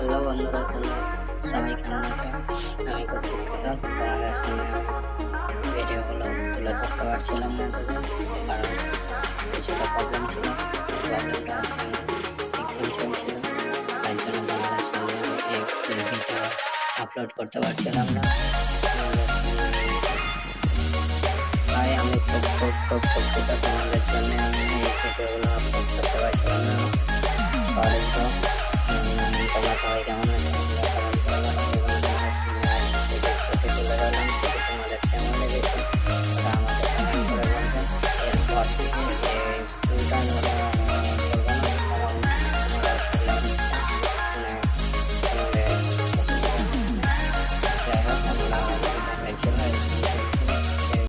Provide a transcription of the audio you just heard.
Hello বন্ধুরা, সবাই কেমন আছো? আমি খুব দুঃখিত, তোমাদের সামনে ভিডিওগুলো তুলে ধরতে পারছিলাম না এতদিন, কারণ কিছুটা প্রবলেম ছিল। সেই প্রবলেমটা হচ্ছে আমার এক্সাম চলছিল, তাই জন্য তোমাদের সামনে এই ভিডিও আপলোড করতে পারছিলাম না। তাই আমি খুব দুঃখিত, তোমাদের জন্য আমি এই ভিডিওগুলো আপলোড করতে পারছিলাম না। সরি তো। তোমরা সবাই কেমন আছো?